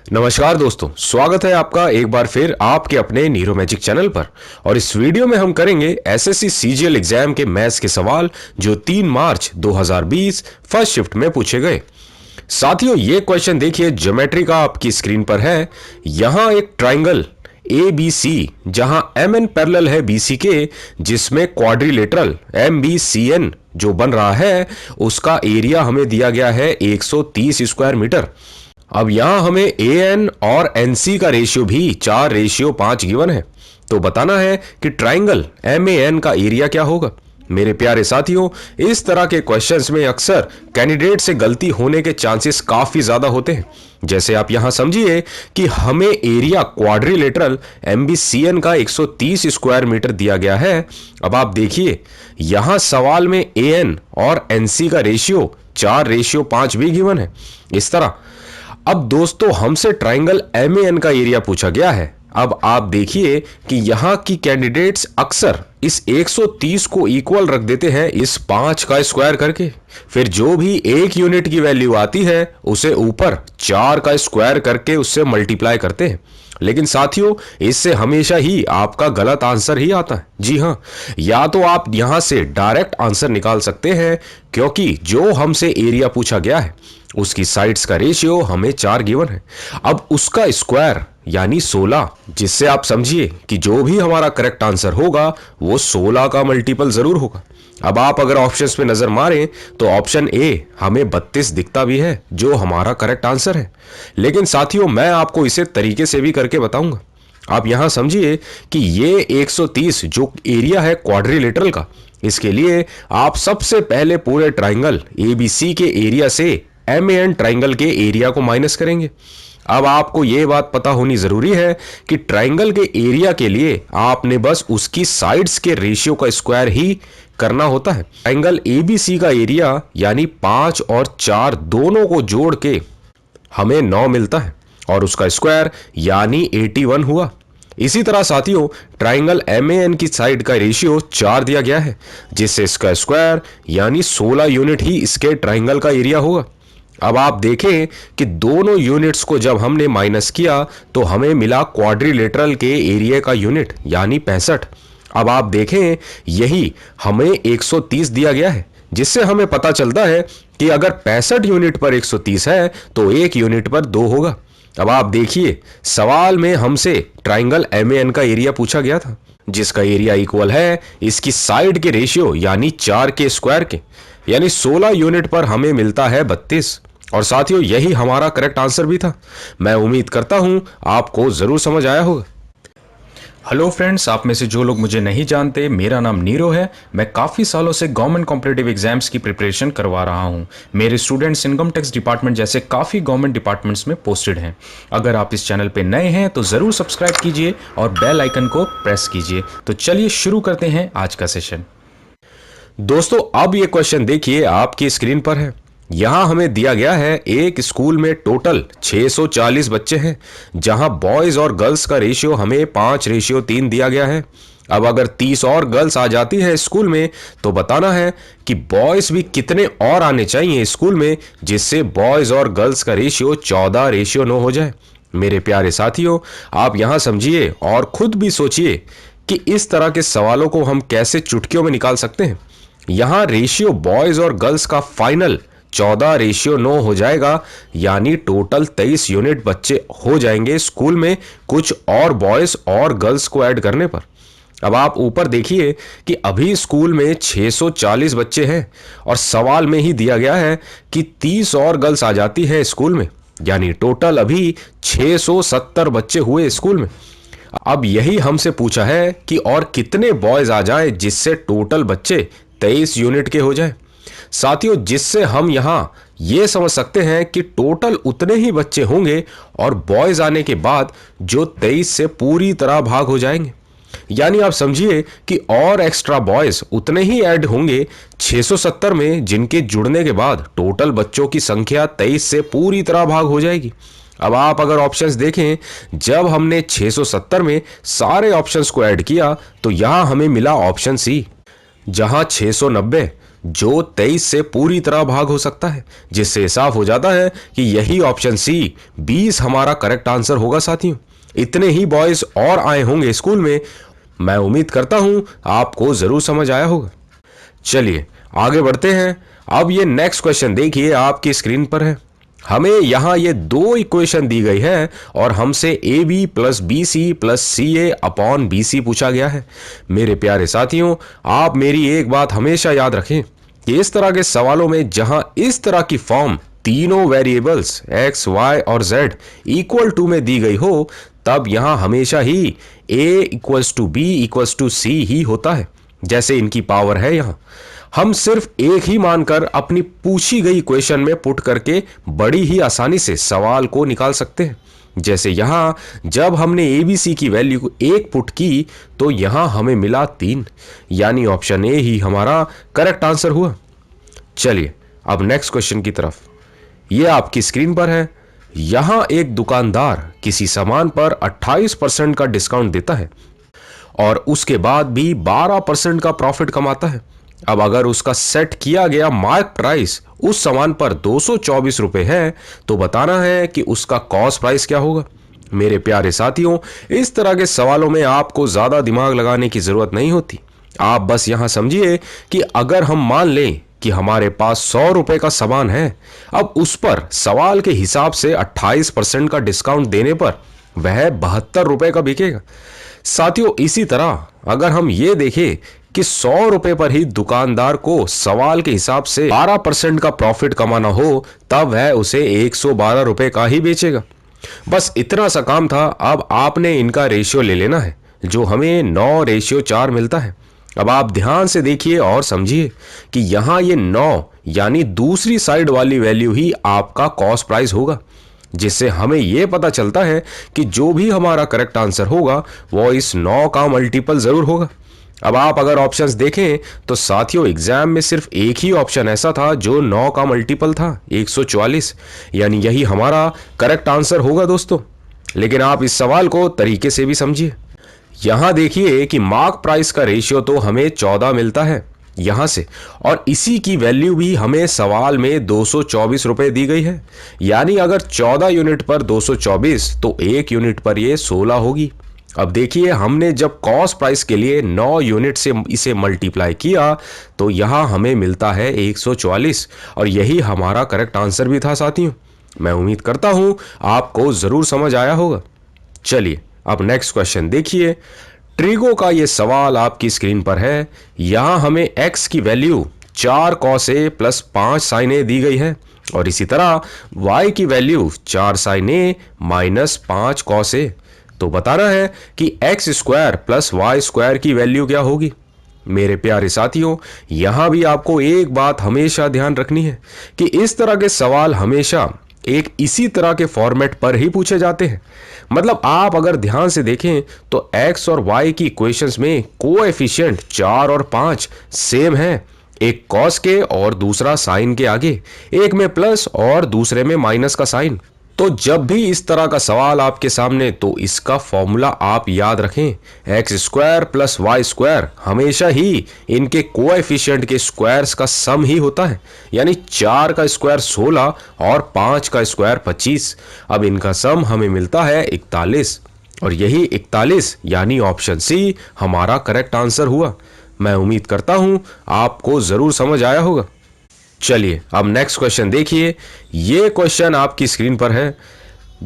नमस्कार दोस्तों, स्वागत है आपका एक बार फिर आपके अपने नीरो मैजिक चैनल पर। और इस वीडियो में हम करेंगे एसएससी सीजीएल एग्जाम के मैथ्स के सवाल जो 3 मार्च 2020 फर्स्ट शिफ्ट में पूछे गए। साथियों, ये क्वेश्चन देखिए, ज्योमेट्री का आपकी स्क्रीन पर है। यहां एक ट्राइंगल ABC जहां MN पैरेलल है BC के, जिसमें क्वाड्रिलेटरल MBCN जो बन रहा है उसका एरिया हमें दिया गया है 130 स्क्वायर मीटर। अब यहां हमें AN और NC का रेशियो भी 4:5 गिवन है, तो बताना है कि ट्राइंगल MAN का एरिया क्या होगा। मेरे प्यारे साथियों, इस तरह के क्वेश्चंस में अक्सर कैंडिडेट से गलती होने के चांसेस काफी ज्यादा होते हैं। जैसे आप यहां समझिए कि हमें एरिया क्वाड्रिलेटरल MBCN का 130 स्क्वायर मीटर दिया गया है। अब आप देखिए, यहां सवाल में AN और NC का रेशियो 4:5 भी गिवन है। इस तरह अब दोस्तों हमसे ट्राइंगल MAN का एरिया पूछा गया है। अब आप देखिए कि यहां की कैंडिडेट्स अक्सर इस 130 को इक्वल रख देते हैं इस 5 का स्क्वायर करके, फिर जो भी एक यूनिट की वैल्यू आती है उसे ऊपर 4 का स्क्वायर करके उससे मल्टीप्लाई करते हैं। लेकिन साथियों, इससे हमेशा ही आपका गलत आंसर ही आता है। जी हां, या तो आप यहां से डायरेक्ट आंसर निकाल सकते हैं, क्योंकि जो हमसे एरिया पूछा गया है उसकी साइड्स का रेशियो हमें 4 गिवन है। अब उसका स्क्वायर यानी 16, जिससे आप समझिए कि जो भी हमारा करेक्ट आंसर होगा वो 16 का मल्टीपल जरूर होगा। अब आप अगर ऑप्शंस पे नजर मारें तो ऑप्शन ए हमें 32 दिखता भी है, जो हमारा करेक्ट आंसर है। लेकिन साथियों, मैं आपको इसे तरीके से भी करके बताऊंगा। आप यहां समझिए कि ये 130 जो एरिया है क्वाड्रिलेटरल का, इसके लिए आप सबसे पहले पूरे ट्राइंगल ABC के एरिया से MAN ट्राइंगल के एरिया को माइनस करेंगे। अब आपको यह बात पता होनी जरूरी है कि ट्राइंगल के एरिया के लिए आपने बस उसकी साइड्स के रेशियो का स्क्वायर ही करना होता है। ट्राइंगल ABC का एरिया यानी 5 और 4 दोनों को जोड़ के हमें 9 मिलता है और उसका स्क्वायर यानी 81 हुआ। इसी तरह साथियों, ट्राइंगल MAN की साइड का रेशियो 4 दिया गया है, जिससे इसका स्क्वायर यानी 16 यूनिट ही इसके ट्राइंगल का एरिया होगा। अब आप देखें कि दोनों यूनिट्स को जब हमने माइनस किया तो हमें मिला क्वाड्रिलेटरल के एरिया का यूनिट यानी 65। अब आप देखें, यही हमें 130 दिया गया है, जिससे हमें पता चलता है कि अगर 65 यूनिट पर 130 है तो 1 यूनिट पर 2 होगा। अब आप देखिए, सवाल में हमसे ट्राइंगल MAN का एरिया पूछा गया था, जिसका एरिया इक्वल है इसकी साइड के रेशियो यानी 4 के स्क्वायर के, यानी 16 यूनिट पर हमें मिलता है 32। और साथियों, यही हमारा करेक्ट आंसर भी था। मैं उम्मीद करता हूं आपको जरूर समझ आया होगा। हेलो फ्रेंड्स, आप में से जो लोग मुझे नहीं जानते, मेरा नाम नीरो है। मैं काफ़ी सालों से गवर्नमेंट कॉम्पिटिटिव एग्जाम्स की प्रिपरेशन करवा रहा हूं। मेरे स्टूडेंट्स इनकम टैक्स डिपार्टमेंट जैसे काफ़ी गवर्नमेंट डिपार्टमेंट्स में पोस्टेड हैं। अगर आप इस चैनल पे नए हैं तो ज़रूर सब्सक्राइब कीजिए और बेल आइकन को प्रेस कीजिए। तो चलिए शुरू करते हैं आज का सेशन। दोस्तों, अब ये क्वेश्चन देखिए, आपकी स्क्रीन पर है। यहां हमें दिया गया है एक स्कूल में टोटल 640 बच्चे हैं, जहां बॉयज और गर्ल्स का रेशियो हमें 5:3 दिया गया है। अब अगर 30 और गर्ल्स आ जाती है स्कूल में तो बताना है कि बॉयज भी कितने और आने चाहिए स्कूल में, जिससे बॉयज और गर्ल्स का रेशियो 14:9 हो जाए। मेरे प्यारे साथियों, आप यहां समझिए और खुद भी सोचिए कि इस तरह के सवालों को हम कैसे चुटकियों में निकाल सकते हैं। यहां रेशियो बॉयज और गर्ल्स का फाइनल 14:9 हो जाएगा, यानी टोटल 23 यूनिट बच्चे हो जाएंगे स्कूल में, कुछ और बॉयज और गर्ल्स को ऐड करने पर। अब आप ऊपर देखिए कि अभी स्कूल में 640 बच्चे हैं और सवाल में ही दिया गया है कि 30 और गर्ल्स आ जाती है स्कूल में, यानी टोटल अभी 670 बच्चे हुए स्कूल में। अब यही हमसे पूछा है कि और कितने बॉयज आ जाएं जिससे टोटल बच्चे 23 यूनिट के हो जाएं। साथियों, जिससे हम यहां यह समझ सकते हैं कि टोटल उतने ही बच्चे होंगे और बॉयज आने के बाद जो 23 से पूरी तरह भाग हो जाएंगे, यानी आप समझिए कि और एक्स्ट्रा बॉयज उतने ही ऐड होंगे 670 में, जिनके जुड़ने के बाद टोटल बच्चों की संख्या 23 से पूरी तरह भाग हो जाएगी। अब आप अगर ऑप्शंस देखें, जब हमने 670 में सारे ऑप्शंस को ऐड किया तो यहां हमें मिला ऑप्शन सी, जहां 690 जो 23 से पूरी तरह भाग हो सकता है, जिससे साफ हो जाता है कि यही ऑप्शन सी 20 हमारा करेक्ट आंसर होगा साथियों। इतने ही बॉयज और आए होंगे स्कूल में, मैं उम्मीद करता हूं आपको जरूर समझ आया होगा। चलिए आगे बढ़ते हैं। अब ये नेक्स्ट क्वेश्चन देखिए, आपकी स्क्रीन पर है। हमें यहां ये दो इक्वेशन दी गई है और हमसे A B plus B C plus C A upon B C पूछा गया है। मेरे प्यारे साथियों, आप मेरी एक बात हमेशा याद रखें कि इस तरह के सवालों में जहां इस तरह की फॉर्म तीनों वेरिएबल्स एक्स वाई और जेड इक्वल टू में दी गई हो, तब यहां हमेशा ही a equals to b equals to c ही होता है, जैसे इनकी पावर है। यहां हम सिर्फ एक ही मानकर अपनी पूछी गई इक्वेशन में पुट करके बड़ी ही आसानी से सवाल को निकाल सकते हैं। जैसे यहां जब हमने ABC की वैल्यू 1 पुट की तो यहां हमें मिला 3, यानी ऑप्शन ए ही हमारा करेक्ट आंसर हुआ। चलिए अब नेक्स्ट क्वेश्चन की तरफ। यह आपकी स्क्रीन पर है। यहां एक दुकानदार किसी सामान पर 28% का डिस्काउंट देता है और उसके बाद भी 12% का प्रॉफिट कमाता है। अब अगर उसका सेट किया गया मार्क प्राइस उस सामान पर 224 रुपए है, तो बताना है कि उसका कॉस्ट प्राइस क्या होगा। मेरे प्यारे साथियों, इस तरह के सवालों में आपको ज्यादा दिमाग लगाने की जरूरत नहीं होती। आप बस यहां समझिए कि अगर हम मान लें कि हमारे पास 100 रुपए का सामान है, अब उस पर सवाल के हिसाब से 28% का डिस्काउंट देने पर वह 72 रुपए का बिकेगा। साथियों, इसी तरह अगर हम ये देखें कि 100 रुपए पर ही दुकानदार को सवाल के हिसाब से 12% का प्रॉफिट कमाना हो, तब वह उसे 112 रुपए का ही बेचेगा। बस इतना सा काम था। अब आपने इनका रेशियो ले लेना है, जो हमें 9:4 मिलता है। अब आप ध्यान से देखिए और समझिए कि यहां ये 9 यानी दूसरी साइड वाली वैल्यू ही आपका कॉस्ट प्राइस होगा, जिससे हमें यह पता चलता है कि जो भी हमारा करेक्ट आंसर होगा वो इस 9 का मल्टीपल जरूर होगा। अब आप अगर ऑप्शंस देखें तो साथियों, एग्जाम में सिर्फ एक ही ऑप्शन ऐसा था जो 9 का मल्टीपल था, 144, यानी यही हमारा करेक्ट आंसर होगा दोस्तों। लेकिन आप इस सवाल को तरीके से भी समझिए। यहां देखिए कि मार्क प्राइस का रेशियो तो हमें 14 मिलता है यहां से, और इसी की वैल्यू भी हमें सवाल में 224 रुपए दी गई है। यानी अगर 14 यूनिट पर 224 तो 1 यूनिट पर ये 16 होगी। अब देखिए, हमने जब कॉस्ट प्राइस के लिए 9 यूनिट से इसे मल्टीप्लाई किया तो यहां हमें मिलता है 144, और यही हमारा करेक्ट आंसर भी था साथियों। मैं उम्मीद करता हूं आपको जरूर समझ आया होगा। चलिए अब नेक्स्ट क्वेश्चन देखिए। ट्रिगो का ये सवाल आपकी स्क्रीन पर है। यहां हमें x की value 4 cos a plus 5 sin a दी गई है, और इसी तरह y की value 4 sin a minus 5 cos a। तो बताना है कि X square plus Y square की वैल्यू क्या होगी। मेरे प्यारे साथियों, यहां भी आपको एक बात हमेशा ध्यान रखनी है कि इस तरह के सवाल हमेशा एक इसी तरह के फॉर्मेट पर ही पूछे जाते हैं। मतलब आप अगर ध्यान से देखें तो x और y की इक्वेशंस में कोएफिशिएंट 4 और 5 सेम है, एक कॉस के और दूसरा साइन के आगे, एक में प्लस और दूसरे में माइनस का साइन। तो जब भी इस तरह का सवाल आपके सामने, तो इसका फॉर्मूला आप याद रखें, X square plus Y square हमेशा ही इनके कोएफिशिएंट के स्क्वायर्स का सम ही होता है। यानी 4 का स्क्वायर 16 और 5 का स्क्वायर 25। अब इनका सम हमें मिलता है 41, और यही 41 यानी ऑप्शन सी हमारा करेक्ट आंसर हुआ। मैं उम्मीद करता हूं आपको जरूर समझ आया होगा। चलिए अब नेक्स्ट क्वेश्चन देखिए। ये क्वेश्चन आपकी स्क्रीन पर है।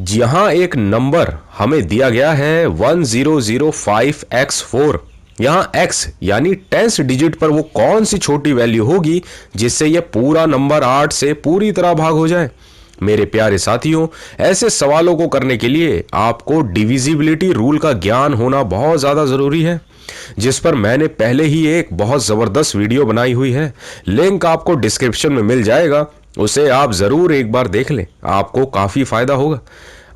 यहां एक नंबर हमें दिया गया है 1005x4। यहां x यानी 10th डिजिट पर वो कौन सी छोटी वैल्यू होगी जिससे ये पूरा नंबर 8 से पूरी तरह भाग हो जाए। मेरे प्यारे साथियों, ऐसे सवालों को करने के लिए आपको डिविजिबिलिटी रूल का ज्ञान होना बहुत ज्यादा जरूरी है, जिस पर मैंने पहले ही एक बहुत जबरदस्त वीडियो बनाई हुई है। लिंक आपको डिस्क्रिप्शन में मिल जाएगा, उसे आप जरूर एक बार देख लें, आपको काफी फायदा होगा।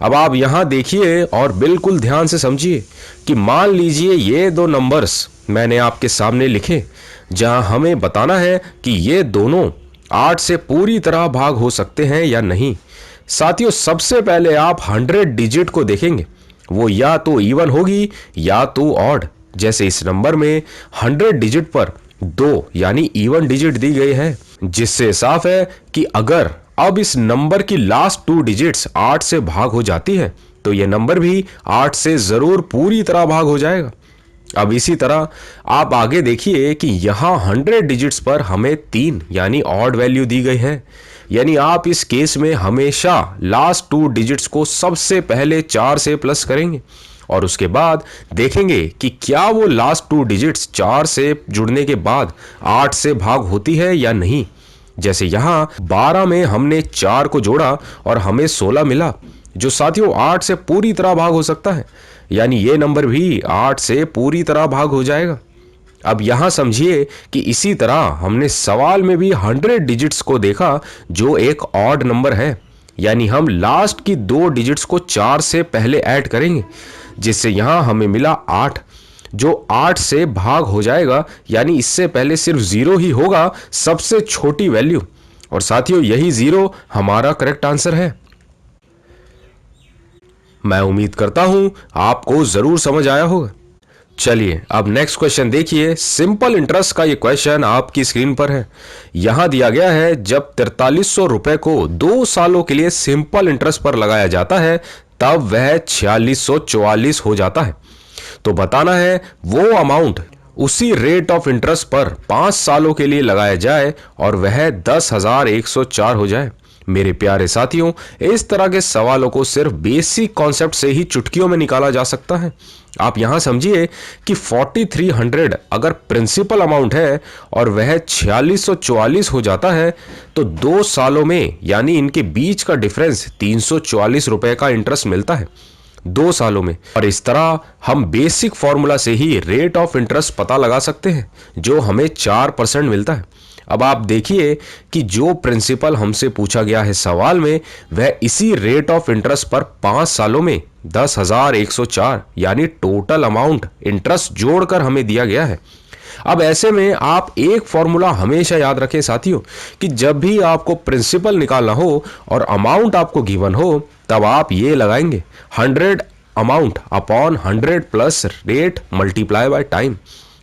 अब आप यहां देखिए और बिल्कुल ध्यान से समझिए कि मान लीजिए ये दो नंबर्स मैंने आपके सामने लिखे, जहां हमें बताना है कि ये दोनों 8 से पूरी तरह भाग हो सकते हैं या नहीं। साथियों, सबसे पहले आप 100 डिजिट को देखेंगे, वो या तो इवन होगी या तो ऑड। जैसे इस नंबर में 100 डिजिट पर 2 यानी इवन डिजिट दी गई है, जिससे साफ है कि अगर अब इस नंबर की लास्ट 2 डिजिट्स 8 से भाग हो जाती है तो यह नंबर भी 8 से जरूर पूरी तरह भाग हो जाएगा। अब इसी तरह आप आगे देखिए कि यहां 100 डिजिट्स पर हमें 3 यानी ऑड वैल्यू दी गई है, यानी आप इस केस में हमेशा लास्ट 2 डिजिट्स को सबसे पहले 4 से प्लस करेंगे और उसके बाद देखेंगे कि क्या वो लास्ट 2 डिजिट्स 4 से जुड़ने के बाद 8 से भाग होती है या नहीं। जैसे यहां 12 में हमने 4 को जोड़ा और हमें 16 मिला, जो साथियों 8 से पूरी तरह भाग हो सकता है, यानी ये नंबर भी 8 से पूरी तरह भाग हो जाएगा। अब यहां समझिए कि इसी तरह हमने सवाल में भी 100 डिजिट्स को देखा जो एक ऑड नंबर है, यानी हम लास्ट की 2 डिजिट्स को 4 से पहले ऐड करेंगे, जिससे यहां हमें मिला 8, जो 8 से भाग हो जाएगा, यानी इससे पहले सिर्फ 0 ही होगा, सबसे छोटी वैल्यू। और साथियों यही 0 हमारा करेक्ट आंसर है। मैं उम्मीद करता हूं आपको जरूर समझ आया होगा। चलिए अब नेक्स्ट क्वेश्चन देखिए। सिंपल इंटरेस्ट का ये क्वेश्चन आपकी स्क्रीन पर है। यहां दिया गया है जब 4300 रुपए को 2 सालों के लिए सिंपल इंटरेस्ट पर लगाया जाता है तब वह 4644 हो जाता है। तो बताना है वो अमाउंट उसी रेट ऑफ इंटरेस्ट पर 5 सालों के लिए लगाया जाए और वह 10,104 हो जाए। मेरे प्यारे साथियों, इस तरह के सवालों को सिर्फ बेसिक कॉन्सेप्ट से ही चुटकियों में निकाला जा सकता है। आप यहां समझिए कि 4300 अगर प्रिंसिपल अमाउंट है और वह 4644 हो जाता है तो 2 सालों में यानी इनके बीच का डिफरेंस 344 रुपए का इंटरेस्ट मिलता है 2 सालों में। और इस तरह हम बेसिक फॉर्मूला से ही रेट ऑफ इंटरेस्ट पता लगा सकते हैं जो हमें 4% मिलता है। अब आप देखिए कि जो प्रिंसिपल हमसे पूछा गया है सवाल में वह इसी रेट ऑफ इंटरेस्ट पर 5 सालों में 10,104 यानी टोटल अमाउंट इंटरेस्ट जोड़कर हमें दिया गया है। अब ऐसे में आप एक फॉर्मूला हमेशा याद रखें साथियों कि जब भी आपको प्रिंसिपल निकालना हो और अमाउंट आपको गिवन हो तब आप ये लगाएंगे 100 amount upon 100 plus rate multiply by time.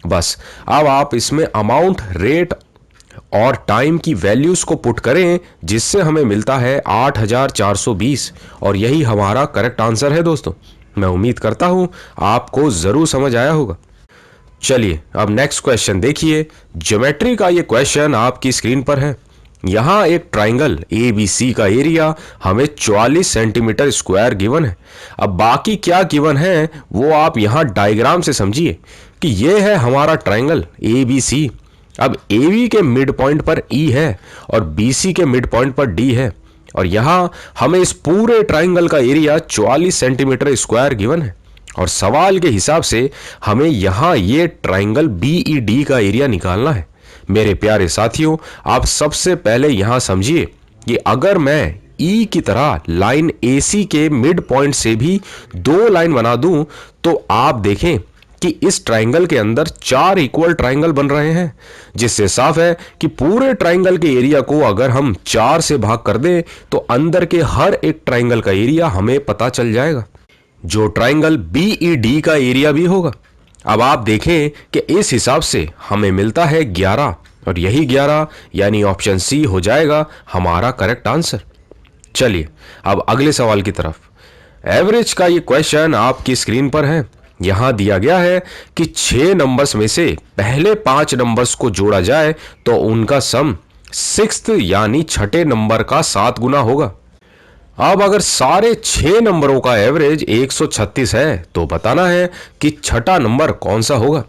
बस अब आप इसमें अमाउंट, रेट और टाइम की वैल्यूज को पुट करें जिससे हमें मिलता है 8420 और यही हमारा करेक्ट आंसर है दोस्तों। मैं उम्मीद करता हूं आपको जरूर समझ आया होगा। चलिए अब नेक्स्ट क्वेश्चन देखिए। ज्योमेट्री का ये क्वेश्चन आपकी स्क्रीन पर है। यहां एक ट्राइंगल ABC का एरिया हमें 44 सेंटीमीटर स्क्वायर गिवन है। अब बाकी क्या गिवन है वो आप यहां डायग्राम से समझिए कि ये है हमारा ट्राइंगल ABC। अब AB के मिड पॉइंट पर E है और BC के मिड पॉइंट पर D है और यहां हमें इस पूरे ट्राइंगल का एरिया 44 सेंटीमीटर स्क्वायर गिवन है और सवाल के हिसाब से हमें यहां ये ट्राइंगल BED का एरिया निकालना है। मेरे प्यारे साथियों, आप सबसे पहले यहां समझिए कि अगर मैं E की तरह लाइन AC के मिड पॉइंट से भी 2 लाइन बना दूं तो आप देखें कि इस ट्राइंगल के अंदर 4 इक्वल ट्राइंगल बन रहे हैं, जिससे साफ है कि पूरे ट्राइंगल के एरिया को अगर हम 4 से भाग कर दें तो अंदर के हर एक ट्राइंगल का एरिया हमें पता चल जाएगा, जो ट्राइंगल BED का एरिया भी होगा। अब आप देखें कि इस हिसाब से हमें मिलता है 11 और यही 11 यानी ऑप्शन C हो जाएगा हमारा करेक्ट आंसर। चलिए अब अगले सवाल की तरफ। एवरेज का ये क्वेश्चन आपकी स्क्रीन पर है। यहां दिया गया है कि 6 नंबर्स में से पहले 5 नंबर्स को जोड़ा जाए तो उनका सम 6th यानी छठे नंबर का 7 गुना होगा। अब अगर सारे 6 नंबरों का एवरेज 136 है तो बताना है कि छठा नंबर कौन सा होगा।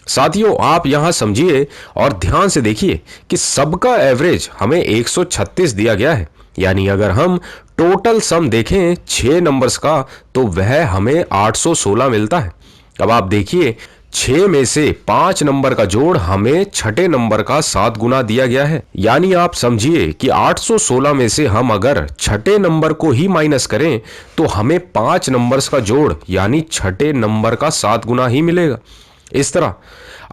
साथियों आप यहां समझिए और ध्यान से देखिए कि सबका एवरेज हमें 136 दिया गया है, यानी अगर हम टोटल सम देखें 6 नंबर्स का तो वह हमें 816 मिलता है। अब आप देखिए 6 में से 5 नंबर का जोड़ हमें छठे नंबर का 7 गुना दिया गया है, यानी आप समझिए कि 816 में से हम अगर छठे नंबर को ही माइनस करें तो हमें 5 नंबर्स का जोड़ यानी छठे नंबर का 7 गुना ही मिलेगा। इस तरह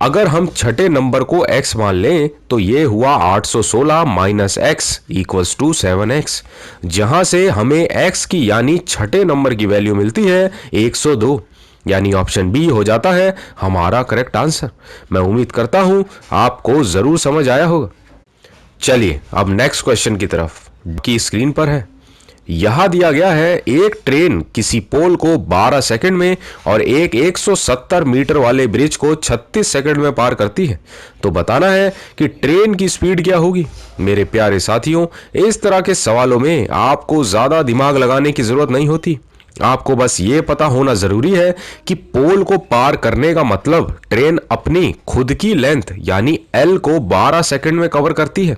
अगर हम छठे नंबर को x मान लें तो ये हुआ 816 minus x equals to 7x, जहां से हमें x की यानी छठे नंबर की वैल्यू मिलती है 102। यानी ऑप्शन बी हो जाता है हमारा करेक्ट आंसर। मैं उम्मीद करता हूं आपको जरूर समझ आया होगा। चलिए अब नेक्स्ट क्वेश्चन की तरफ की स्क्रीन पर है। यहां दिया गया है एक ट्रेन किसी पोल को 12 सेकंड में और एक 170 मीटर वाले ब्रिज को 36 सेकंड में पार करती है। तो बताना है कि ट्रेन की स्पीड क्या होगी। मेरे प्यारे साथियों, इस तरह के सवालों में आपको ज्यादा दिमाग लगाने की जरूरत नहीं होती। आपको बस ये पता होना जरूरी है कि पोल को पार करने का मतलब ट्रेन अपनी खुद की लेंथ यानी एल को 12 सेकंड में कवर करती है,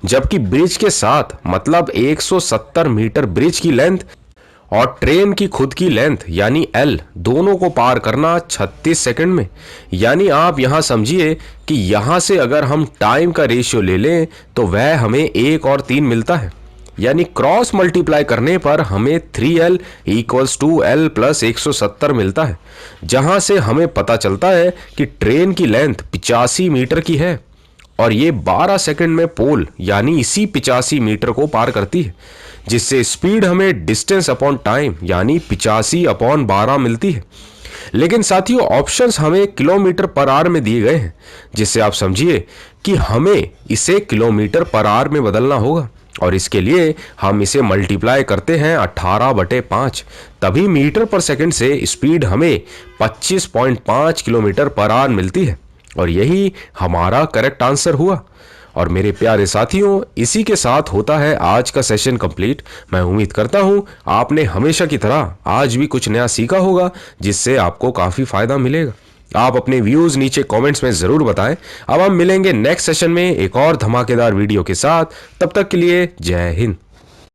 जबकि ब्रिज के साथ मतलब 170 मीटर ब्रिज की लेंथ और ट्रेन की खुद की लेंथ यानी एल दोनों को पार करना 36 सेकंड में। यानी आप यहां समझिए कि यहां से अगर हम टाइम का रेशियो ले लें तो वह हमें 1 और 3 मिलता है। यानी क्रॉस मल्टीप्लाई करने पर हमें 3L equals to L plus 170 मिलता है, जहां से हमें पता चलता है कि ट्रेन की लेंथ 85 मीटर की है और ये 12 सेकंड में पोल यानी इसी 85 मीटर को पार करती है, जिससे स्पीड हमें डिस्टेंस अपॉन टाइम यानी 85/12 मिलती है। लेकिन साथियों ऑप्शंस हमें किलोमीटर पर आवर में दिए गए हैं, जिससे आप समझिए कि हमें इसे किलोमीटर पर आवर में बदलना होगा और इसके लिए हम इसे मल्टीप्लाई करते हैं 18/5, तभी मीटर पर सेकंड से स्पीड हमें 25.5 किलोमीटर पर आवर मिलती है और यही हमारा करेक्ट आंसर हुआ। और मेरे प्यारे साथियों, इसी के साथ होता है आज का सेशन कंप्लीट। मैं उम्मीद करता हूं आपने हमेशा की तरह आज भी कुछ नया सीखा होगा, जिससे आपको काफी फायदा मिलेगा। आप अपने व्यूज नीचे कमेंट्स में जरूर बताएं। अब हम मिलेंगे नेक्स्ट सेशन में एक और धमाकेदार वीडियो के साथ। तब तक के लिए जय हिंद।